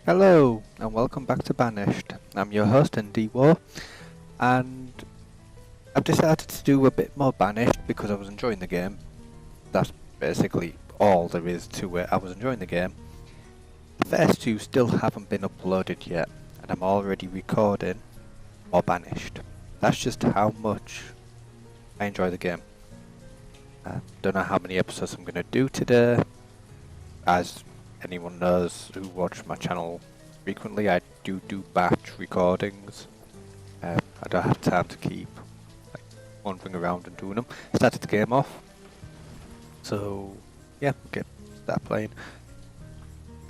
Hello, and welcome back to Banished. I'm your host, War, and I've decided to do a bit more Banished because I was enjoying the game. That's basically all there is to it. I was enjoying the game. The first two still haven't been uploaded yet, and I'm already recording more Banished. That's just how much I enjoy the game. Don't know how many episodes I'm going to do today. As anyone knows who watch my channel frequently, I do batch recordings. I don't have time to keep wandering around and doing them. Started the game off, so yeah, okay, start playing.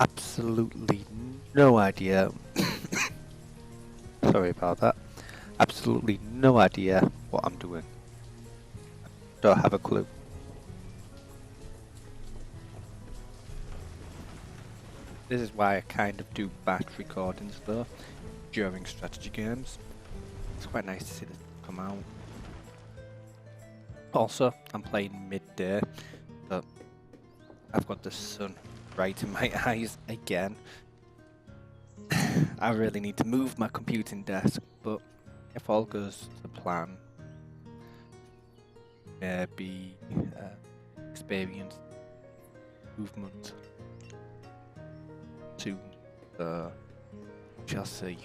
Absolutely no idea. Sorry about that. Absolutely no idea what I'm doing. Don't have a clue. This is why I kind of do batch recordings though, during strategy games. It's quite nice to see this come out. Also, I'm playing midday, but I've got the sun right in my eyes again. I really need to move my computing desk, but if all goes to plan, maybe experience movement soon. Shall see.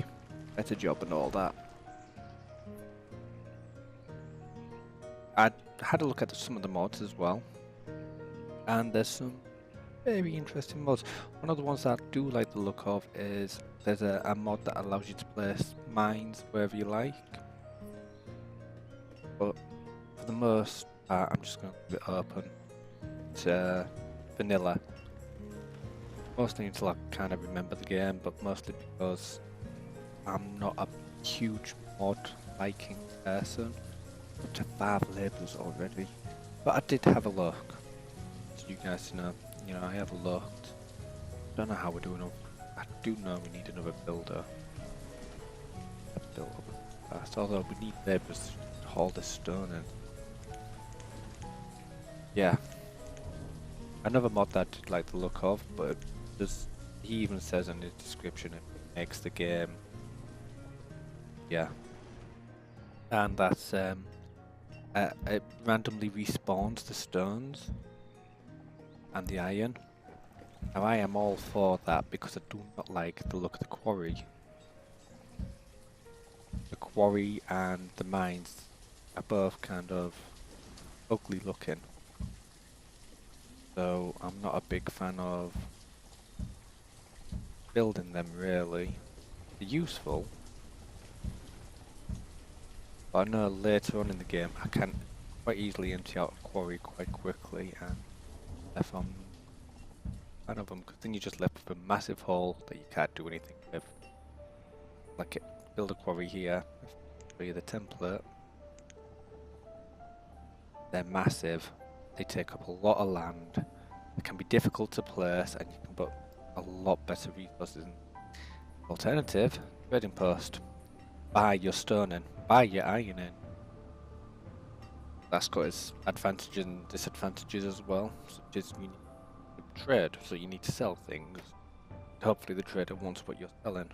Better job and all that. I had a look at some of the mods as well, and there's some very interesting mods. One of the ones that I do like the look of is there's a mod that allows you to place mines wherever you like, but for the most part I'm just going to leave it open. It's vanilla. Mostly until I kind of remember the game, but mostly because I'm not a huge mod liking person. Up to 5 labels already, but I did have a look. So you guys know, I have looked. Don't know how we're doing. I do know we need another builder. A build up fast. Although we need labourers to haul this stone in. Yeah, another mod that I did like the look of, but he even says in the description it makes the game. Yeah, and that's it randomly respawns the stones and the iron. Now I am all for that because I do not like the look of the quarry. The quarry and the mines are both kind of ugly looking. So I'm not a big fan of building them really. They're useful. But I know later on in the game I can quite easily empty out a quarry quite quickly, and if I'm fan of them, because then you're just left with a massive hole that you can't do anything with. Like build a quarry here, show you the template. They're massive, they take up a lot of land, they can be difficult to place, and you can put a lot better resources in. Alternative, trading post. Buy your stone in, buy your iron in. That's got its advantages and disadvantages as well, such as you need to trade, so you need to sell things. Hopefully the trader wants what you're selling,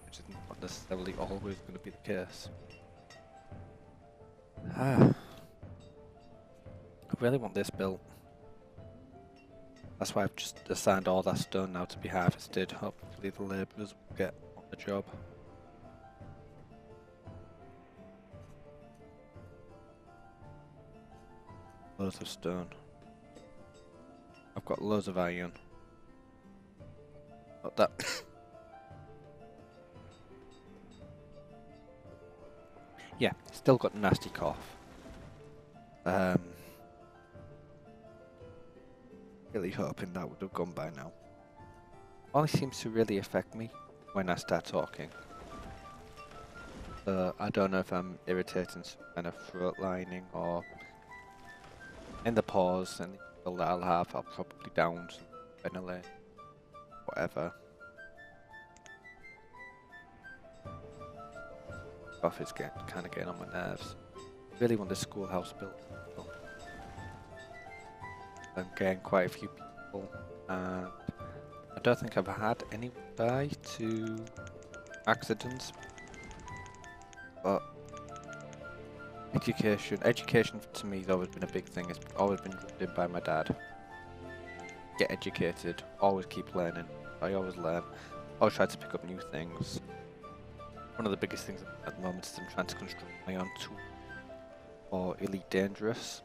which is not necessarily always going to be the case. I really want this built. That's why I've just assigned all that stone now to be harvested. Hopefully the labourers will get on the job. Loads of stone. I've got loads of iron. Not that. Yeah, still got a nasty cough. Really hoping that would have gone by now. Only seems to really affect me when I start talking. I don't know if I'm irritating some kind of throat lining or in the pause and the people that I'll have, I'll probably down some ventilate, whatever. Cough is kind of getting on my nerves. Really want this schoolhouse built. I'm getting quite a few people, and I don't think I've had anyone die to accidents, but education to me has always been a big thing. It's always been drilled in by my dad. Get educated, always keep learning. I always learn, always try to pick up new things. One of the biggest things at the moment is I'm trying to construct my own tool for Elite Dangerous,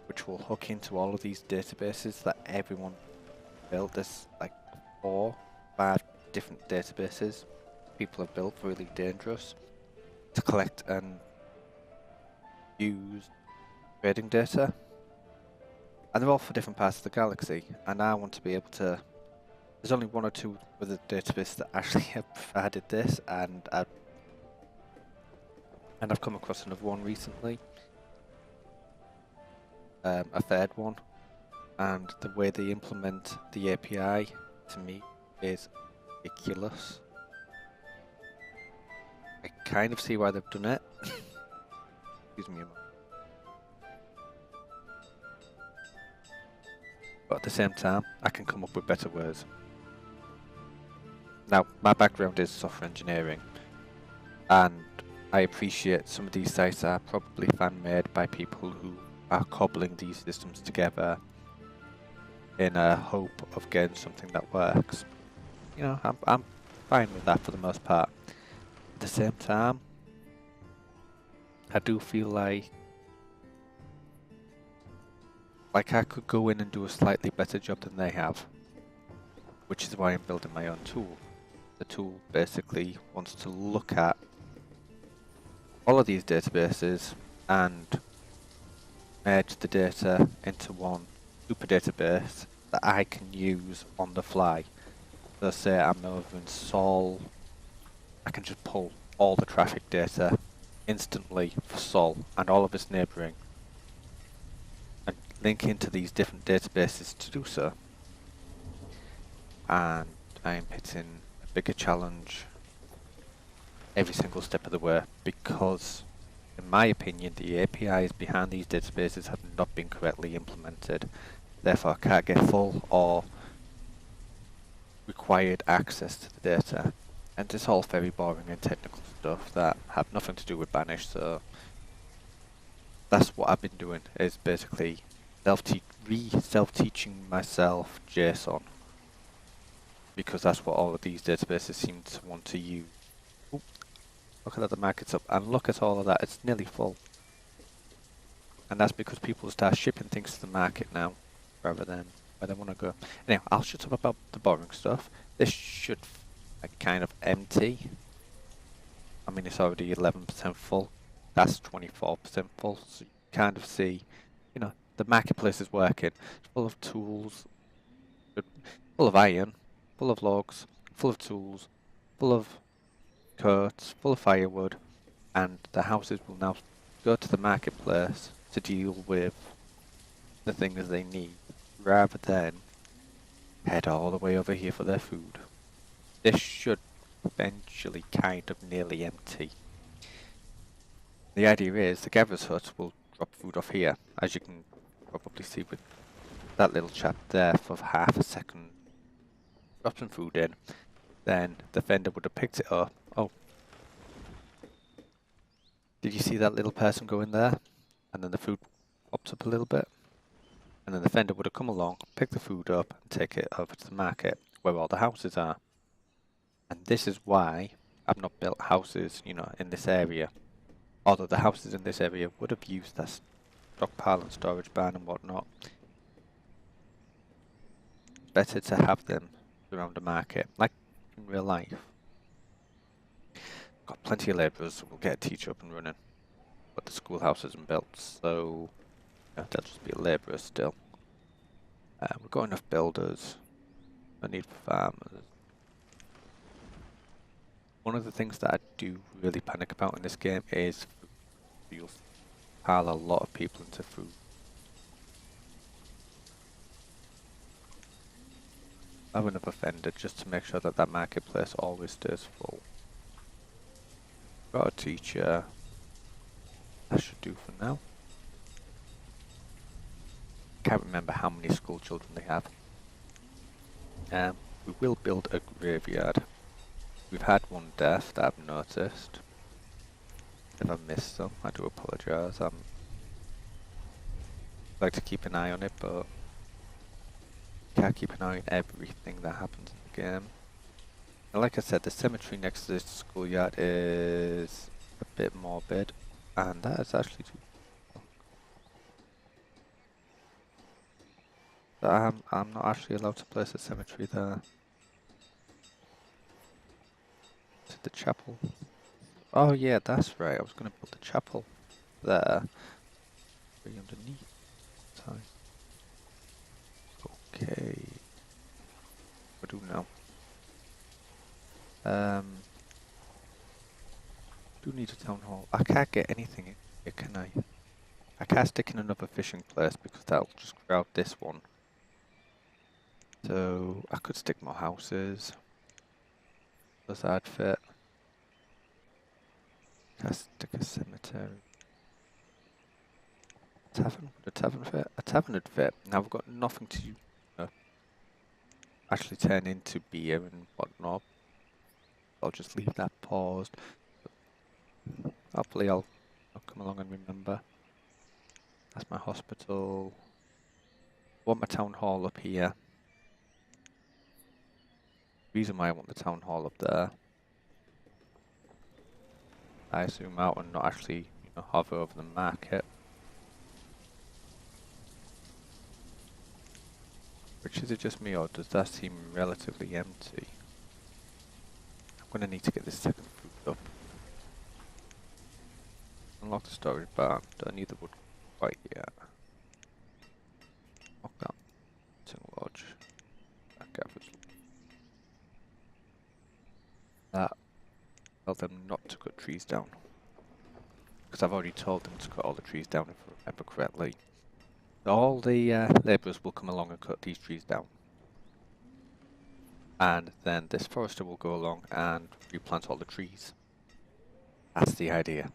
which will hook into all of these databases that everyone built. There's like 4, 5 different databases people have built for Elite Dangerous to collect and use trading data. And they're all for different parts of the galaxy, and I want to be able to... There's only 1 or 2 other databases that actually have provided this, and I've come across another one recently. A 3rd one, and the way they implement the API to me is ridiculous. I kind of see why they've done it. Excuse me a moment. But at the same time, I can come up with better words. Now, my background is software engineering, and I appreciate some of these sites are probably fan-made by people who are cobbling these systems together in a hope of getting something that works. You know, I'm fine with that for the most part. At the same time, I do feel like I could go in and do a slightly better job than they have, which is why I'm building my own tool. The tool basically wants to look at all of these databases and merge the data into one super database that I can use on the fly. So say I'm over in Sol, I can just pull all the traffic data instantly for Sol and all of its neighbouring, and link into these different databases to do so. And I am hitting a bigger challenge every single step of the way, because in my opinion the APIs behind these databases have not been correctly implemented. Therefore I can't get full or required access to the data, and it's all very boring and technical stuff that have nothing to do with Banished. So that's what I've been doing, is basically self-teaching myself JSON, because that's what all of these databases seem to want to use. Oop, look at that, the market's up, and look at all of that, it's nearly full. And that's because people start shipping things to the market now, rather than where they want to go. Anyway, I'll shut up about the boring stuff. This should kind of empty. I mean, it's already 11% full. That's 24% full, so you kind of see, you know, the marketplace is working. It's full of tools, full of iron, full of logs, full of tools, full of coats, full of firewood, and the houses will now go to the marketplace to deal with the things they need, rather than head all the way over here for their food. This should eventually kind of nearly empty. The idea is the gatherer's hut will drop food off here, as you can probably see with that little chap there for half a second. Drop some food in, then the vendor would have picked it up. Oh, did you see that little person go in there? And then the food pops up a little bit. And then the vendor would have come along, pick the food up and take it over to the market where all the houses are. And this is why I've not built houses, you know, in this area. Although the houses in this area would have used that stockpile and storage barn and whatnot. It's better to have them around the market, like in real life. Got plenty of labourers, so we'll get a teacher up and running. But the schoolhouse isn't built, so there'll just be a labourer still. We've got enough builders. I need farmers. One of the things that I do really panic about in this game is food. You'll pile a lot of people into food. I have another vendor just to make sure that that marketplace always stays full. Got a teacher. That should do for now. Can't remember how many school children they have. We will build a graveyard. We've had one death that I've noticed. If I missed some, I do apologise. I like to keep an eye on it, but can't keep an eye on everything that happens in the game. And like I said, the cemetery next to this schoolyard is a bit morbid, and that is actually too. But I'm not actually allowed to place a cemetery there. To the chapel. Oh yeah, that's right. I was going to build the chapel there. Way underneath. Sorry. Okay. What do now? Do need a town hall. I can't get anything in here, can I? I can't stick in another fishing place because that'll just crowd this one. So I could stick more houses. Does that fit? Can't stick a cemetery. Tavern? Would a tavern fit? A tavern would fit. Now we've got nothing to actually turn into beer and whatnot. I'll just leave that paused. Hopefully I'll come along and remember. That's my hospital. I want my town hall up here. Reason why I want the town hall up there. I zoom out and not actually, hover over the market. Which is it just me, or does that seem relatively empty? I'm gonna need to get this second food up. Unlock the storage barn. Don't need the wood quite yet. Lock that. Lodge. That gathers. That. Tell them not to cut trees down. Because I've already told them to cut all the trees down if I remember correctly. All the labourers will come along and cut these trees down. And then this forester will go along and replant all the trees. That's the idea.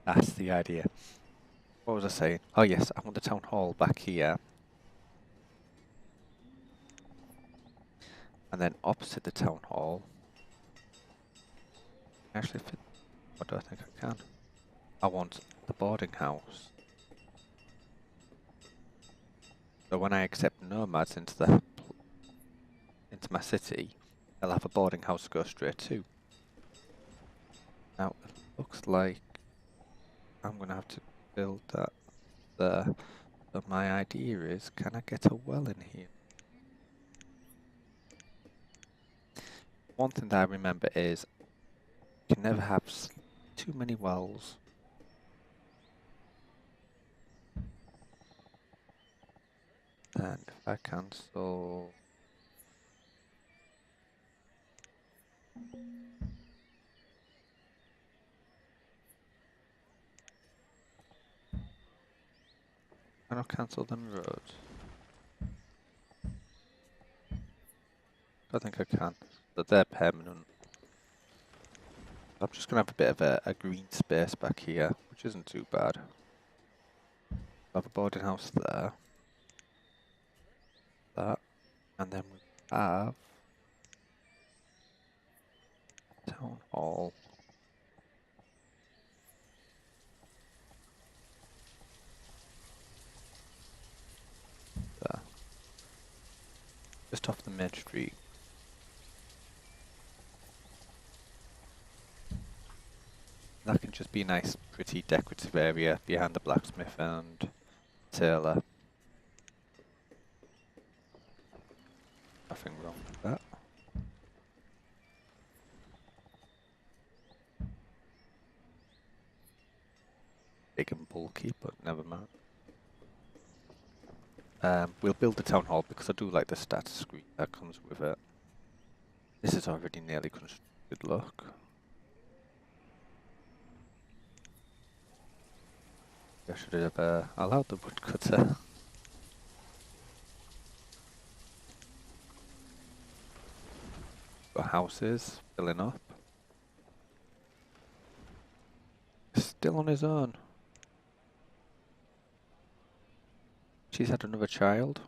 That's the idea. What was I saying? Oh yes, I want the town hall back here. And then opposite the town hall. Actually fit. What do I think I can? I want the boarding house. So when I accept nomads into my city, I'll have a boarding house to go straight to. Now it looks like I'm gonna have to build that there. But my idea is, can I get a well in here? One thing that I remember is you can never have too many wells. And if I cancel... Can I cancel them roads? I think I can, but they're permanent. I'm just going to have a bit of a green space back here, which isn't too bad. I have a boarding house there. That. And then we have... Town hall. There. Just off the main street. That can just be a nice, pretty decorative area behind the blacksmith and tailor. Nothing wrong with that. Big and bulky, but never mind. We'll build the town hall because I do like the status screen that comes with it. This is already nearly constructed, look. I should have allowed the woodcutter. Got houses filling up. Still on his own. She's had another child.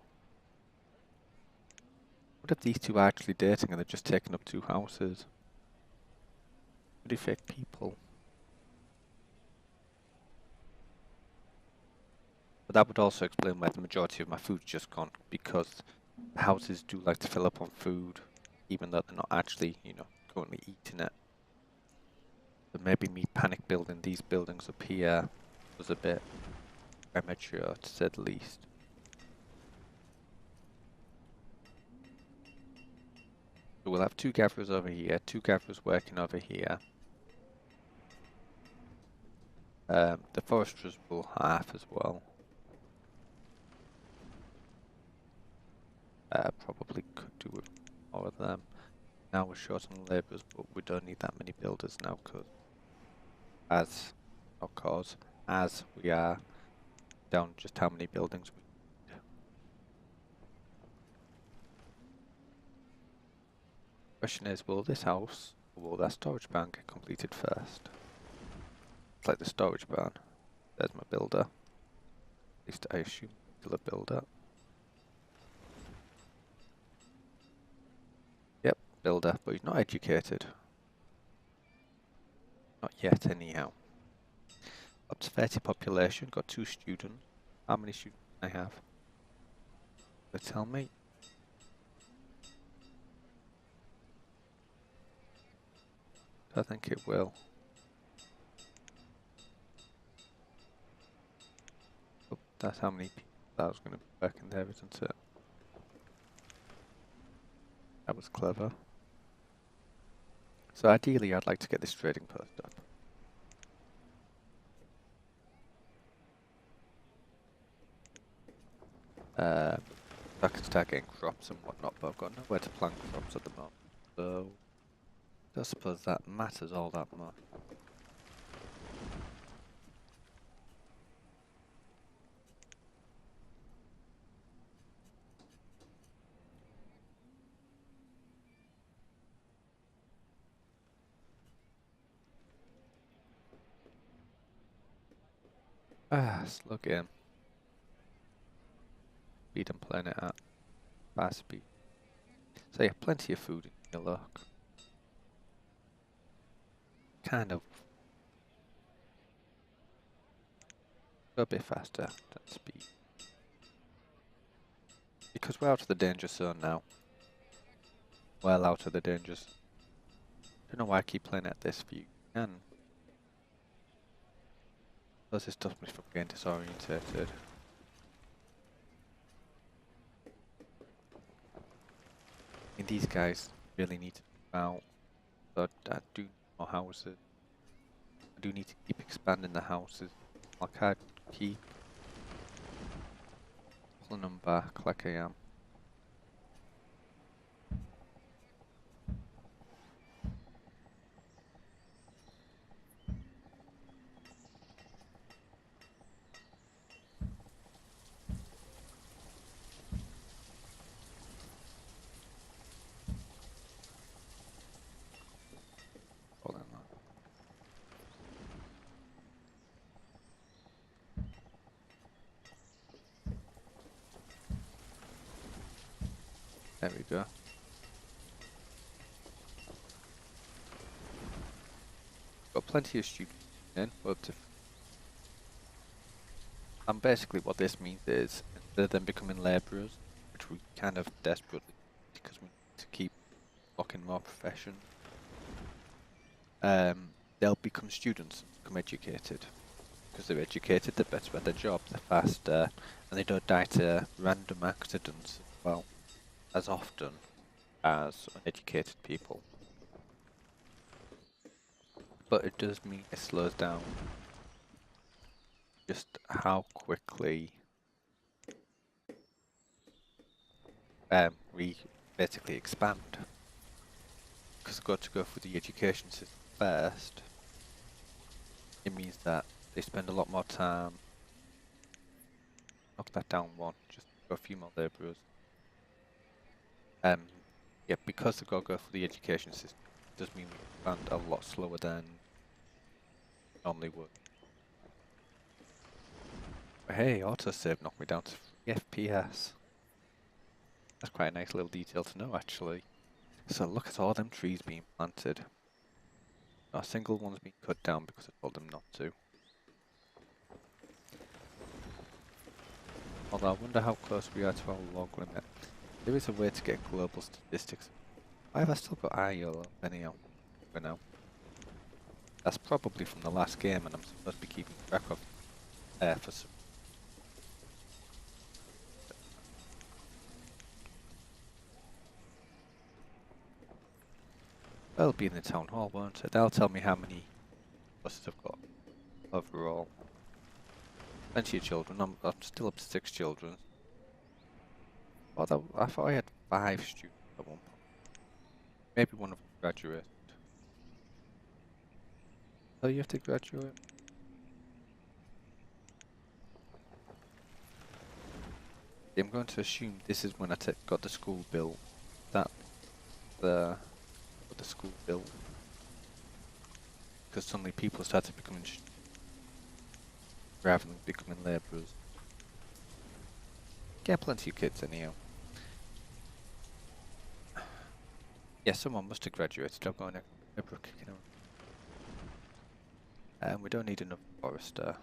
What if these two are actually dating and they're just taking up 2 houses? Pretty fake people. But that would also explain why the majority of my food's just gone, because houses do like to fill up on food, even though they're not actually, currently eating it. But maybe me panic building these buildings up here was a bit premature, to say the least. So we'll have 2 gatherers over here, 2 gatherers working over here. The foresters will half as well. Probably could do with more of them. Now we're short on labourers, but we don't need that many builders now, as we are down just how many buildings we need. Question is, will this house or will that storage barn get completed first? It's like the storage barn. There's my builder. At least I assume still a builder. Yep, builder, but he's not educated. Not yet, anyhow. Up to 30 population, got 2 students. How many students do I have? Tell me. I think it will. Oh, that's how many people that was going to be working there, isn't it? That was clever. So ideally, I'd like to get this trading post up. I can start getting crops and whatnot, but I've got nowhere to plant crops at the moment. So I don't suppose that matters all that much. Slow game. Speed I'm playing it at fast speed. So yeah, plenty of food in your luck. Kind of go a bit faster than speed. Because we're out of the danger zone now. Well out of the danger zone. Don't know why I keep playing at this view. And does this stop me from getting disorientated? I mean, these guys really need to move out. But I do need more houses. I do need to keep expanding the houses. I can't keep pulling them back like I am. Hold on. There we go. Got plenty of students in, but and basically what this means is instead of them becoming labourers, which we kind of desperately need because we need to keep locking more professions, they'll become students, become educated. Because they're educated, they're better at their job, they're faster, and they don't die to random accidents as well, as often as uneducated people. But it does mean it slows down just how quickly we basically expand. Because I've got to go through the education system first, it means that they spend a lot more time. Knock that down one, just go a few more labourers. Yeah, because they've got to go through the education system, it does mean we expand a lot slower than normally would. But hey, autosave knocked me down to 3 FPS. That's quite a nice little detail to know, actually. So look at all them trees being planted. Not a single one's been cut down because I told them not to. Although I wonder how close we are to our log limit. There is a way to get global statistics. Why have I still got IO anyhow for now? That's probably from the last game and I'm supposed to be keeping track of for some. They'll be in the town hall, won't it? They'll tell me how many buses I've got overall. Plenty of children. I'm still up to 6 children. Although I thought I had 5 students at one point. Maybe one of them graduated. Oh, you have to graduate? I'm going to assume this is when I got the school built. That the school built. Because suddenly people started becoming rather than becoming labourers. Get plenty of kids anyhow. Yeah, someone must have graduated. I've got an labourer kicking around. And we don't need another forester.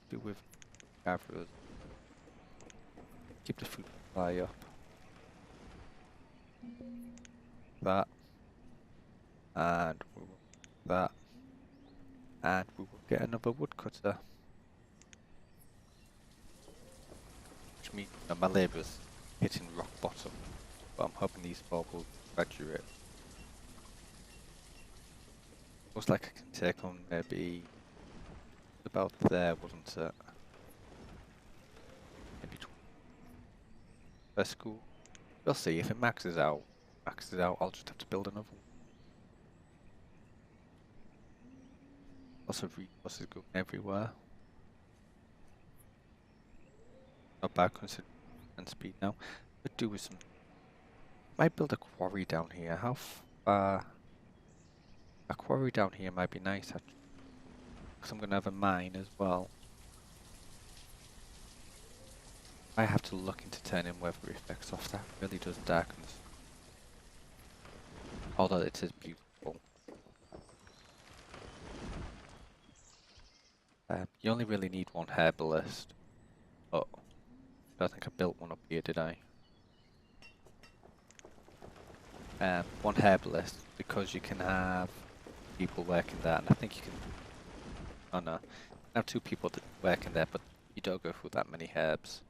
Do with gatherers. Keep the food supply up. That. And we will that. And we will get another woodcutter. Which means my labour's hitting rock bottom. But I'm hoping these 4 will graduate. Looks like I can take on maybe about there, wasn't it? Maybe 20 per school. We'll see if it maxes out. I'll just have to build another one. Lots of resources going everywhere. Not bad considering speed now. Could do with some. Might build a quarry down here. How far? A quarry down here might be nice actually. Because I'm gonna have a mine as well. I have to look into turning weather effects off. That really does darken. Although it is beautiful. You only really need one herbalist. Oh, I don't think I built one up here, did I? One herbalist because you can have people working there, and I think you can. Oh no, I have 2 people working there, but you don't go through that many herbs.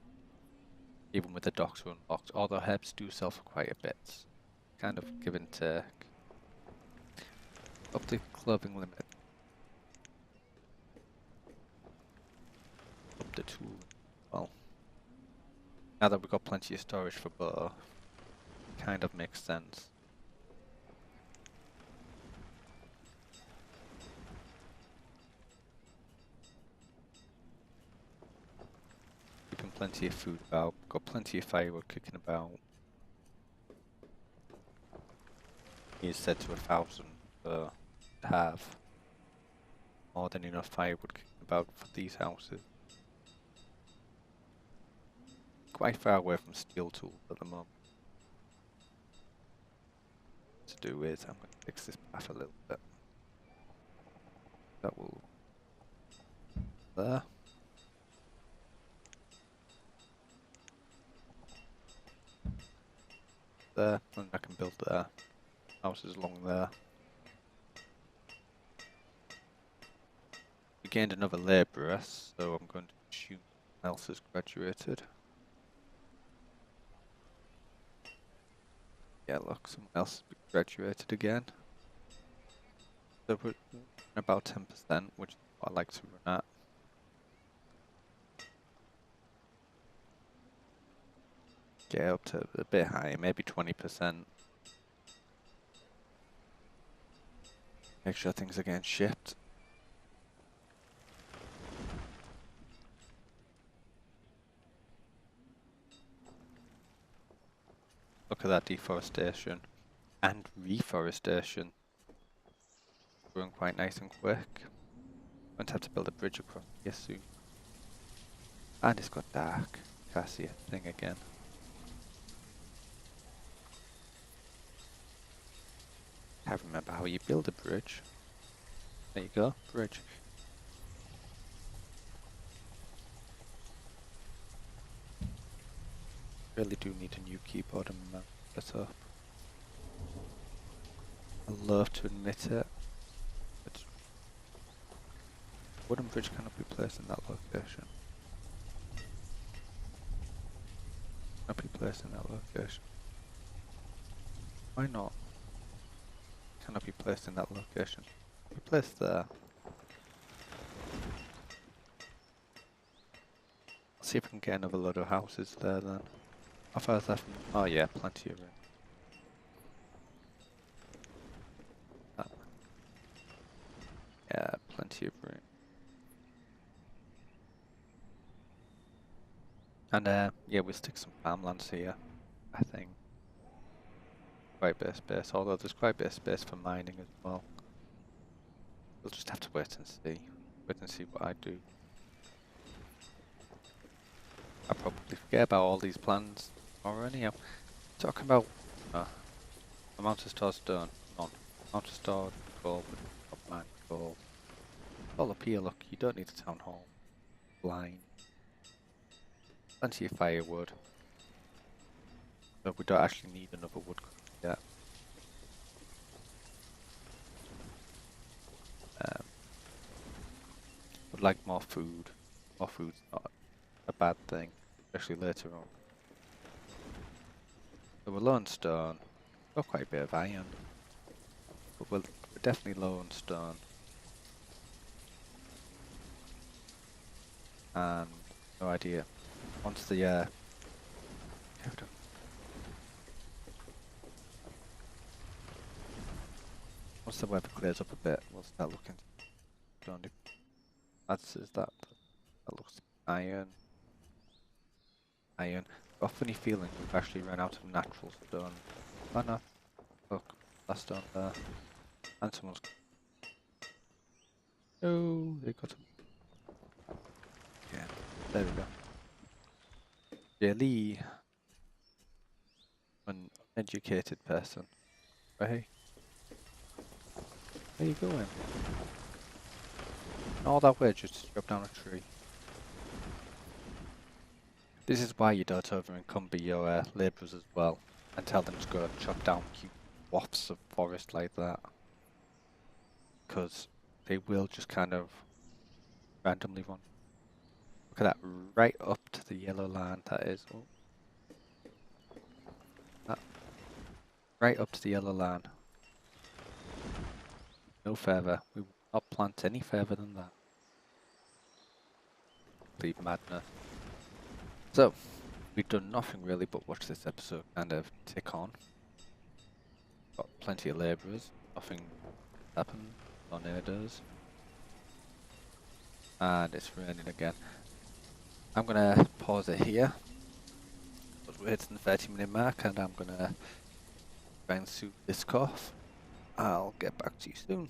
Even with the docks unlocked, although herbs do sell for quite a bit. Kind of give and take. Up the clothing limit. Up the tool. Well, now that we've got plenty of storage for both, kind of makes sense. Keeping plenty of food about, got plenty of firewood cooking about. He's said to 1,000 to have more than enough firewood cooking about for these houses. Quite far away from steel tools at the moment. To do is I'm going to fix this path a little bit. That will there. There, and I can build there. Houses along there. We gained another labourer, so I'm going to assume someone else has graduated. Yeah, look, someone else has graduated again. So we're about 10%, which is what I like to run at. Get up to a bit higher, maybe 20%. Make sure things are getting shipped. Look at that deforestation and reforestation. Growing quite nice and quick. Going to have to build a bridge across here soon. And it's got dark. I see a thing again. Can't remember how you build a bridge. There you go, bridge. Really do need a new keyboard and mouse set up. I love to admit it, but wooden bridge cannot be placed in that location. Cannot be placed in that location. Why not? Cannot be placed in that location. Be placed there. See if we can get another load of houses there then. How far is that from? Oh yeah, plenty of room. Yeah, plenty of room. And yeah, we'll stick some farmlands here, I think. Quite a bit of space, although there's quite a bit of space for mining as well. We'll just have to wait and see. Wait and see what I do. I probably forget about all these plans already. I'm talking about amount of stored stone, none. Amount of stored gold, but not mine gold. All up here, look, you don't need a town hall. Blind. Plenty of firewood. But we don't actually need another wood yet. Would like more food. More food's not a bad thing, especially later on. So we're low on stone. Got quite a bit of iron. But we're definitely low on stone. And no idea. Once the once the weather clears up a bit, we'll start looking. That's that. That looks iron. Iron. Got a funny feeling we've actually run out of natural stone. Oh no. Look, that's stone there. And someone's. Oh, they got him. Yeah, there we go. Jelly. An educated person. Right? Where are you going? All that way just to drop down a tree. This is why you don't over encumber your labourers as well, and tell them to go chop down huge wafts of forest like that. Because they will just kind of randomly run. Look at that, right up to the yellow line that is. Oh. That. Right up to the yellow line. No further. We will not plant any further than that. Complete madness. So, we've done nothing really but watch this episode kind of tick on. Got plenty of labourers, nothing happened, tornadoes. And it's raining again. I'm gonna pause it here. But we're hitting the 30-minute mark and I'm gonna try and suit this cough. I'll get back to you soon.